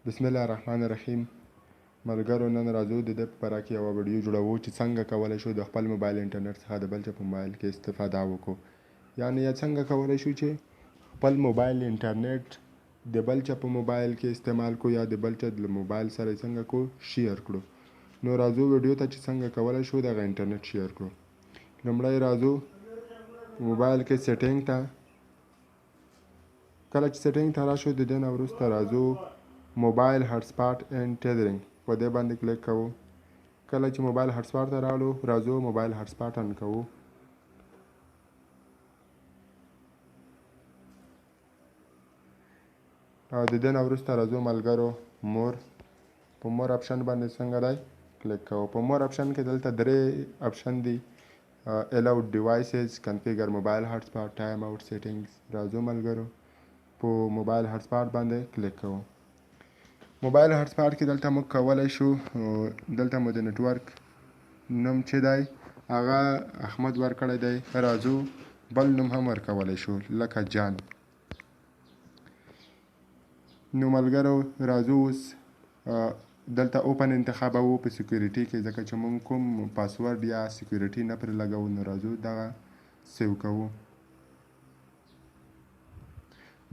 بسم الله الرحمن الرحیم. ملګرو، نن راځو د دې په باره کې یوه ویډیو جوړوو چې څنګه کولی شو د خپل موبایل انټرنیټ څخه د بل چا په موبایل کې استفاده وکړو. یعنې څنګه کولی شو چې خپل موبایل انټرنیټ د بل چا په موبایل کې استعمال کړو یا د بل چا د موبایل سره څنګه کو شیر کړو. نو راځو ویډیو ته چې څنګه کولی شو دغه انټرنیټ شیر کړو. لومړی راځو موبایل کې سیټینګ ته. کله چې سیټینګ ته راشو د دې نه وروسته راځو موبایل هټسپاټ اینډ ټیدرینګ په دې باندې کلیک کوو. کله چې موبایل هټسپاټ ته راغلو راځو موبایل هټسپاټ آن کوو. او د دې نه وروسته راځو ملګرو مور په مور اپشن باندې څنګه دی کلیک کوو. په مور اپشن کې دلته درې اپشن دي: الاود ډیوایسز، کنفیګر موبایل هټسپاټ، ټایم اوټ سیټینګز. راځو ملګرو په موبایل هټسپاټ باندې کلیک کوو. موبایل هټسپاټ کې دلته موږ کولی شو دلته مو د نیټورک نوم چې دی هغه احمد ورکړی دی. راځو بل نوم هم ورکولی شو لکه جان. نو ملګرو راځو اوس دلته اوپن انتخابوو په سیکیورټي کې، ځکه چې موږ کوم پاسورډ یا سیکیورټي نه پرې لګوو. نو راځو دغه سیو کوو.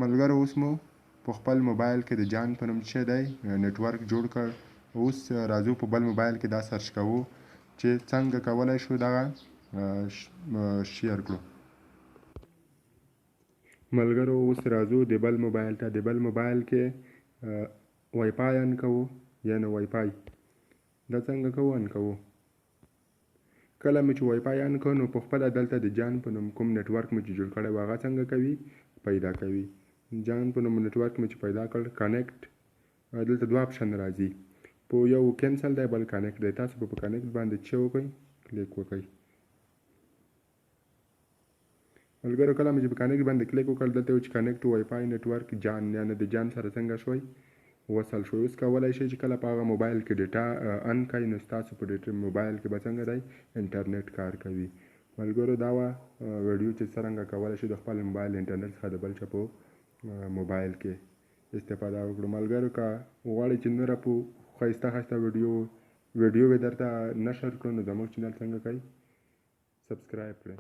ملګرو اوس مو په خپل موبایل کې د جان په نوم چې دی نیټورک جوړ کړ. اوس راځو په بل موبایل کې دا سرچ کوو چې څنګه کولی شو دغه شیر کړو. ملګرو اوس راځو د بل موبایل ته. د بل موبایل کې وای فای آن کوو، یعنې وای فای. دا څنګه کوو آن کوو. کله مې چې وای فای آن کړو نو په خپله دلته د جان په نوم کوم نیټورک مې چې جوړ کړی و هغه څنګه کوي پیدا کوي. جان په نوم نیټورک مې چې پیدا کړ کنیکټ. دلته دوه اپشن راځي، په یو کینسل دی بل کنیکټ دی. تاسو په کنیکټ باندې چې وکړئ کلیک وکړئ. ملګرو کله مې چې په کنیکټ باندې کلیک وکړ دلته یو چې کنیکټ وای فای نیټورک جان، یعنې د جان سره څنګه شوی وصل شوی. اوس کولی شئ چې کله په هغه موبایل کې ډیټا ان کړئ نو ستاسو په موبایل کې به څنګه دی انټرنیټ کار کوي. ملګرو دا وه ویډیو چې څرنګه کولی شو د خپل موبایل انټرنیټ څخه د بل چا په موبایل کې استفاده وکړو. ملګرو که غواړئ چې نوره په ښایسته ښایسته ویډیو درته نشر کړو نو زموږ چینل څنګه کوئ سبسکرایب کړئ.